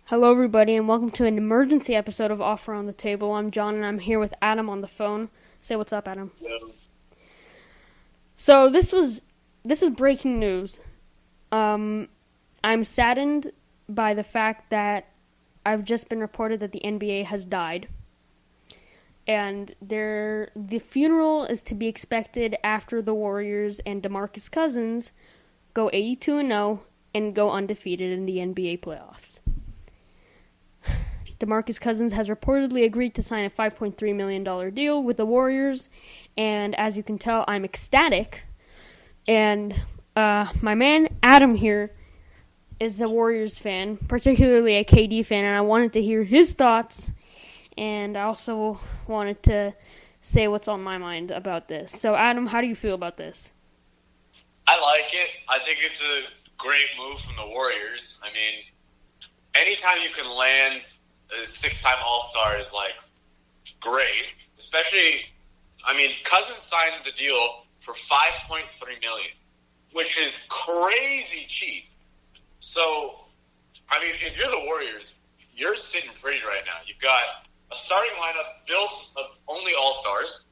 Hello, everybody, and welcome to an emergency episode of Offer on the Table. I'm Jon, and I'm here with Adam on the phone. Say what's up, Adam. Hello. So this is breaking news. I'm saddened by the fact that I've just been reported that the NBA has died, and the funeral is to be expected after the Warriors and DeMarcus Cousins go 82-0 and go undefeated in the NBA playoffs. DeMarcus Cousins has reportedly agreed to sign a $5.3 million deal with the Warriors, and as you can tell, I'm ecstatic. And my man Adam here is a Warriors fan, particularly a KD fan, and I wanted to hear his thoughts, and I also wanted to say what's on my mind about this. So, Adam, how do you feel about this? I like it. I think it's a great move from the Warriors. I mean, anytime you can land a six-time All-Star is, great. Especially, Cousins signed the deal for $5.3 million, which is crazy cheap. So, if you're the Warriors, you're sitting pretty right now. You've got a starting lineup built of only All-Stars,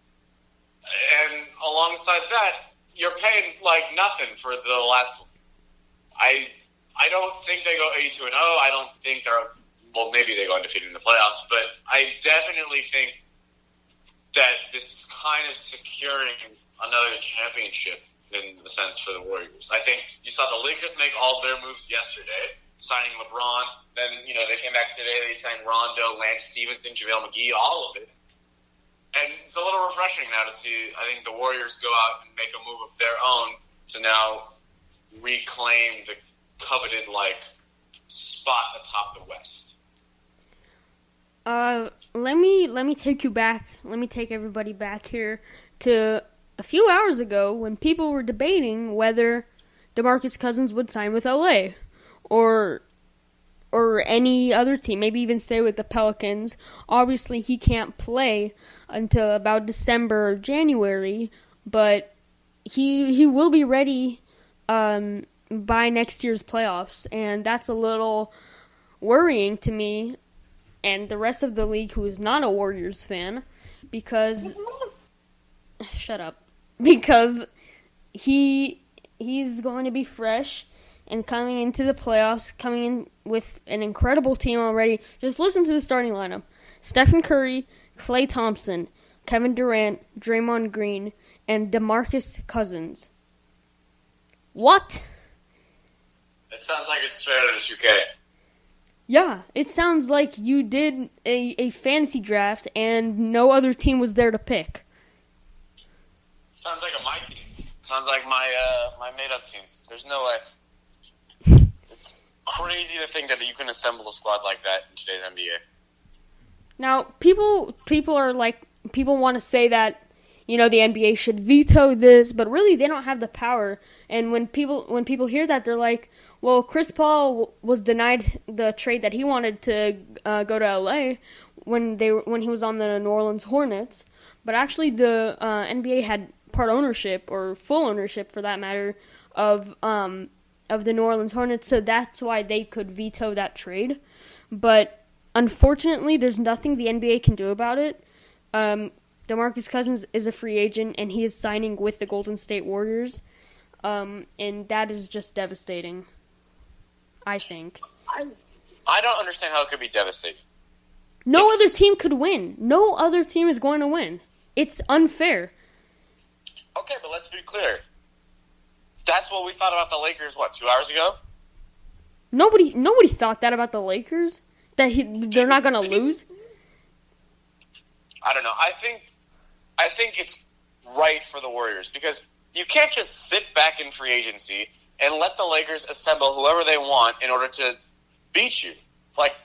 and alongside that, you're paying nothing for the last one. I don't think they go 82-0. I don't think maybe they go undefeated in the playoffs, but I definitely think that this is kind of securing another championship in a sense for the Warriors. I think you saw the Lakers make all their moves yesterday, signing LeBron. Then, they came back today. They signed Rondo, Lance Stevenson, JaVale McGee, all of it. And it's a little refreshing now to see, I think, the Warriors go out and make a move of their own to now reclaim the coveted, spot atop the West. Let me take you back. Let me take everybody back here to a few hours ago when people were debating whether DeMarcus Cousins would sign with LA or any other team, maybe even stay with the Pelicans. Obviously, he can't play until about December or January, but he will be ready by next year's playoffs, and that's a little worrying to me and the rest of the league who is not a Warriors fan, because shut up. Because he's going to be fresh and coming into the playoffs, coming in with an incredible team already. Just listen to the starting lineup. Stephen Curry, Klay Thompson, Kevin Durant, Draymond Green, and DeMarcus Cousins. What? It sounds like it's straight out of 2K. Yeah, it sounds like you did a fantasy draft and no other team was there to pick. Sounds like my team. Sounds like my made-up team. There's no way. It's crazy to think that you can assemble a squad like that in today's NBA. Now, people want to say that, the NBA should veto this, but really they don't have the power. And when people hear that, they're like, well, Chris Paul was denied the trade that he wanted to go to LA when he was on the New Orleans Hornets. But actually, the NBA had part ownership, or full ownership for that matter, of the New Orleans Hornets, so that's why they could veto that trade. But unfortunately, there's nothing the NBA can do about it. DeMarcus Cousins is a free agent, and he is signing with the Golden State Warriors, and that is just devastating, I think. I don't understand how it could be devastating. No other team could win. No other team is going to win. It's unfair. Okay, but let's be clear. That's what we thought about the Lakers, 2 hours ago? Nobody thought that about the Lakers, that they're not going to lose. I don't know. I think it's right for the Warriors, because you can't just sit back in free agency and let the Lakers assemble whoever they want in order to beat you.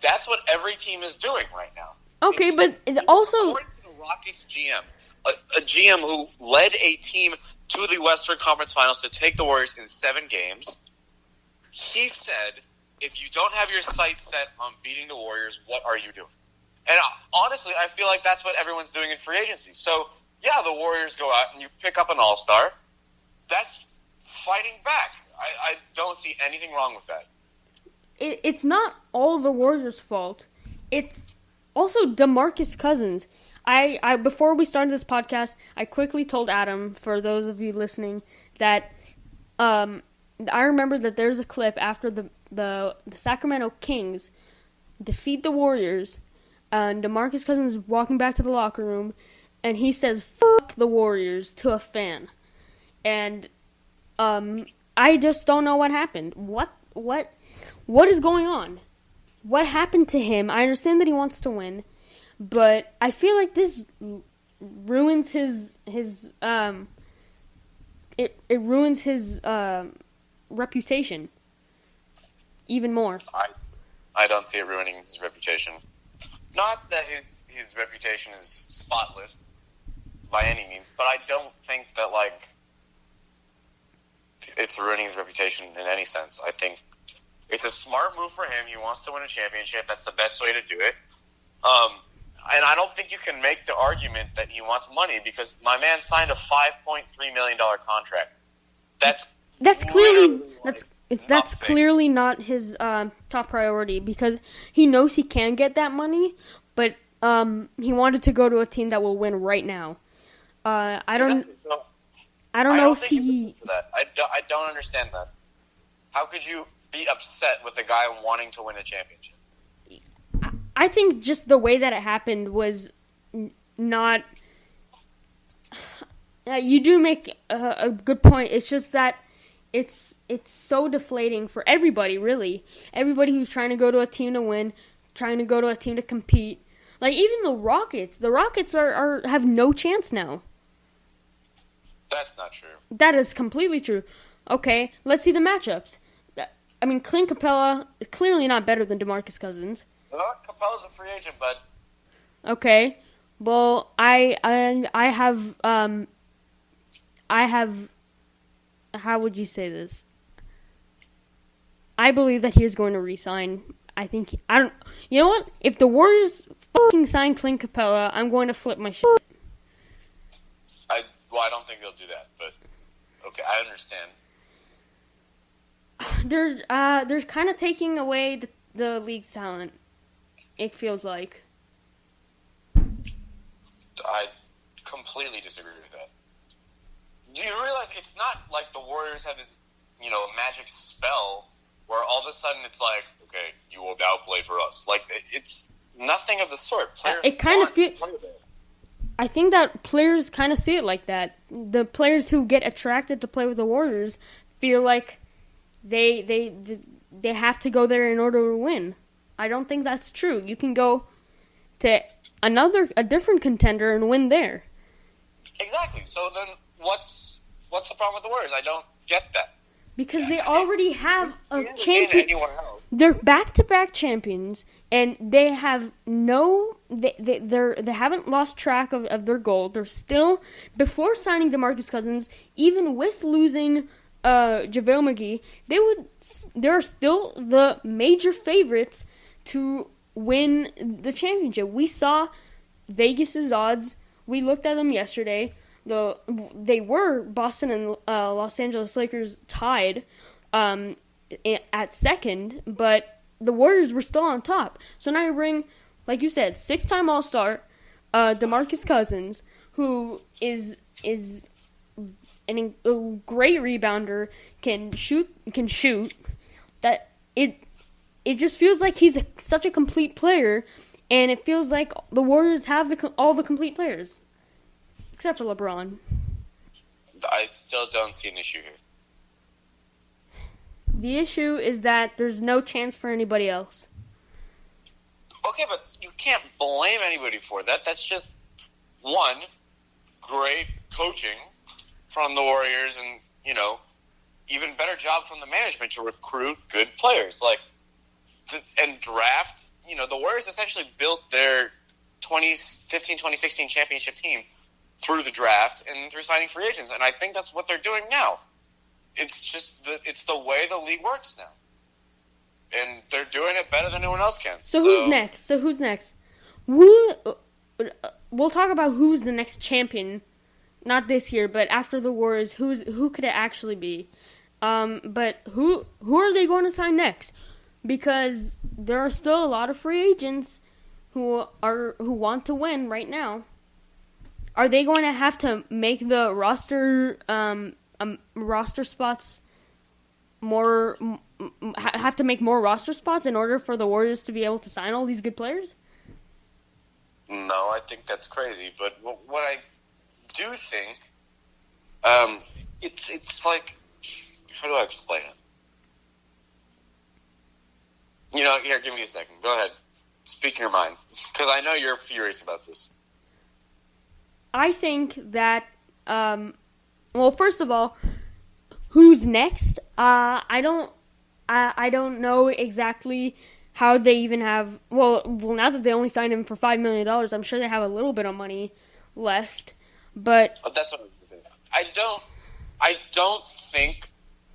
That's what every team is doing right now. Okay, but also... According to the Rockets GM, a GM who led a team to the Western Conference Finals to take the Warriors in 7 games, he said, if you don't have your sights set on beating the Warriors, what are you doing? And honestly, I feel like that's what everyone's doing in free agency. So, yeah, the Warriors go out and you pick up an all-star. That's fighting back. I don't see anything wrong with that. it's not all the Warriors' fault. It's also DeMarcus Cousins. I before we started this podcast, I quickly told Adam, for those of you listening, that I remember that there's a clip after the Sacramento Kings defeat the Warriors, and DeMarcus Cousins is walking back to the locker room, and he says, "Fuck the Warriors" to a fan. And I just don't know what happened. What is going on? What happened to him? I understand that he wants to win, but I feel like this ruins his reputation even more. I don't see it ruining his reputation. Not that his reputation is spotless by any means, but I don't think that it's ruining his reputation in any sense. I think it's a smart move for him. He wants to win a championship. That's the best way to do it. And I don't think you can make the argument that he wants money because my man signed a $5.3 million contract. That's clearly not his top priority because he knows he can get that money, but he wanted to go to a team that will win right now. I don't know if he. I don't understand that. How could you be upset with a guy wanting to win a championship? I think just the way that it happened was not. You do make a good point. It's just that it's so deflating for everybody, really. Everybody who's trying to go to a team to win, trying to go to a team to compete. Like even the Rockets. The Rockets have no chance now. That's not true. That is completely true. Okay, let's see the matchups. I mean, Clint Capella is clearly not better than DeMarcus Cousins. Capella's a free agent, bud. Okay, well, I have. How would you say this? I believe that he's going to re-sign. You know what? If the Warriors fucking sign Clint Capella, I'm going to flip my shit. I don't think they'll do that, but okay, I understand. They're kind of taking away the league's talent. It feels like. I completely disagree with that. Do you realize it's not like the Warriors have this, magic spell where all of a sudden it's like, okay, you will now play for us. Like it's nothing of the sort. Players it kind of feels. I think that players kind of see it like that. The players who get attracted to play with the Warriors feel like they have to go there in order to win. I don't think that's true. You can go to a different contender and win there. Exactly. So then what's the problem with the Warriors? I don't get that. Because they already have a champion. They're back-to-back champions, and they have they haven't lost track of their goal. They're still, before signing DeMarcus Cousins, even with losing JaVale McGee, they're still the major favorites to win the championship. We saw Vegas's odds. We looked at them yesterday. They were Boston and Los Angeles Lakers tied at second, but the Warriors were still on top. So now you bring, like you said, 6-time All-Star DeMarcus Cousins, who is a great rebounder, can shoot. That it just feels like he's such a complete player, and it feels like the Warriors have all the complete players. Except for LeBron. I still don't see an issue here. The issue is that there's no chance for anybody else. Okay, but you can't blame anybody for that. That's just, one, great coaching from the Warriors and, even better job from the management to recruit good players. And draft, the Warriors essentially built their 2015-2016 championship team through the draft and through signing free agents. And I think that's what they're doing now. It's just it's the way the league works now. And they're doing it better than anyone else can. So who's next? We'll talk about who's the next champion, not this year, but after the Warriors, who could it actually be? But who are they going to sign next? because there are still a lot of free agents who want to win right now. Are they going to have to make the roster spots more? Have to make more roster spots in order for the Warriors to be able to sign all these good players? No, I think that's crazy. But what I do think, it's like, how do I explain it? Here, give me a second. Go ahead. Speak your mind. Because I know you're furious about this. I think that, first of all, who's next? I don't know exactly how they even have. Well, now that they only signed him for $5 million, I'm sure they have a little bit of money left. But that's what I don't think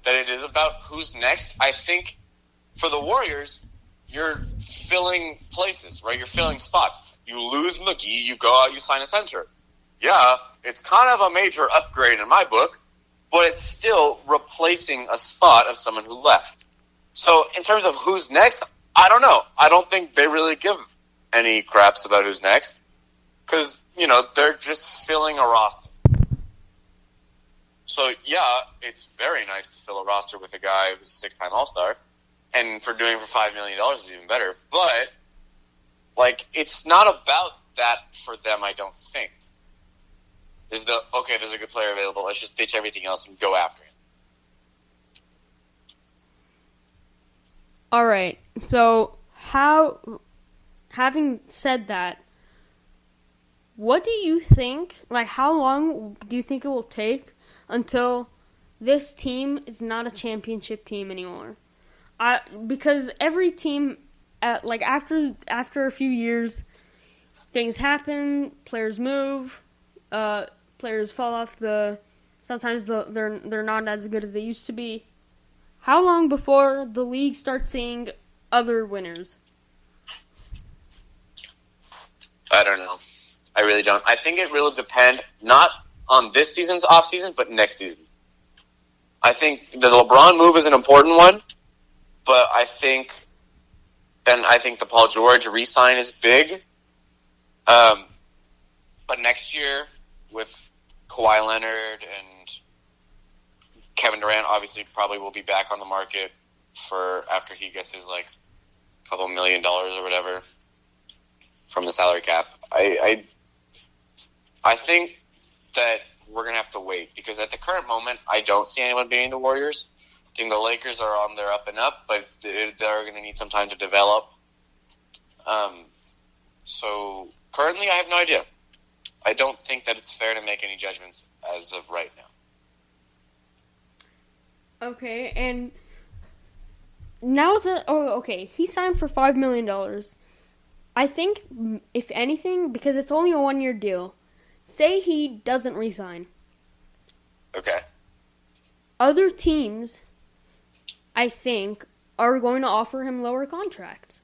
that it is about who's next. I think for the Warriors, you're filling places, right? You're filling spots. You lose McGee, you go out, you sign a center. Yeah, it's kind of a major upgrade in my book, but it's still replacing a spot of someone who left. So in terms of who's next, I don't know. I don't think they really give any craps about who's next because, they're just filling a roster. So, yeah, it's very nice to fill a roster with a guy who's a six-time All-Star, and for doing it for $5 million is even better. But, it's not about that for them, I don't think. There's a good player available, let's just ditch everything else and go after him. All right, so having said that, what do you think, how long do you think it will take until this team is not a championship team anymore? Because every team, after a few years, things happen, players move, players fall off sometimes they're not as good as they used to be. How long before the league starts seeing other winners? I don't know. I really don't. I think it will depend not on this season's offseason, but next season. I think the LeBron move is an important one, but I think the Paul George re-sign is big. But next year, with Kawhi Leonard and Kevin Durant, obviously probably will be back on the market for after he gets his couple $1 million or whatever from the salary cap. I think that we're going to have to wait because at the current moment, I don't see anyone beating the Warriors. I think the Lakers are on their up and up, but they're going to need some time to develop. So currently, I have no idea. I don't think that it's fair to make any judgments as of right now. Okay, and now he signed for $5 million. I think, if anything, because it's only a 1-year deal, say he doesn't resign. Okay. Other teams, I think, are going to offer him lower contracts.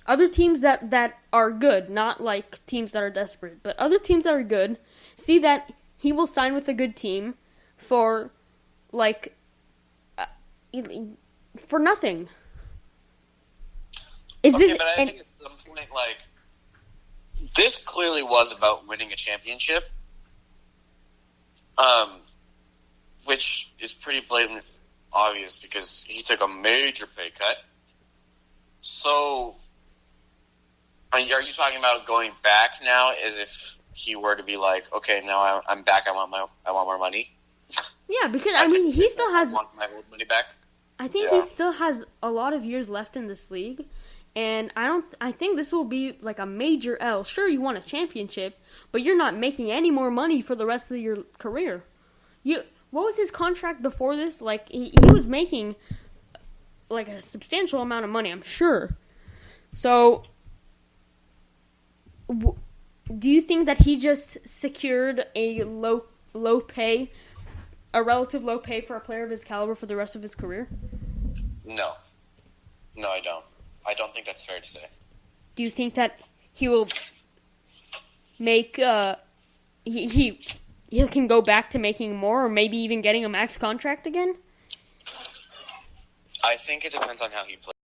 Other teams that are good, not teams that are desperate, but other teams that are good, see that he will sign with a good team for nothing. But I think at some point, this clearly was about winning a championship, which is pretty blatantly obvious because he took a major pay cut. So, are you talking about going back now as if he were to be okay, now I'm back, I want more money? Yeah, because he still has. I want my old money back. I think he still has a lot of years left in this league, and I think this will be a major L. Sure, you won a championship, but you're not making any more money for the rest of your career. What was his contract before this? He was making a substantial amount of money, I'm sure. So, do you think that he just secured a relative low pay for a player of his caliber for the rest of his career? No, I don't. I don't think that's fair to say. Do you think that he will make he can go back to making more, or maybe even getting a max contract again? I think it depends on how he plays.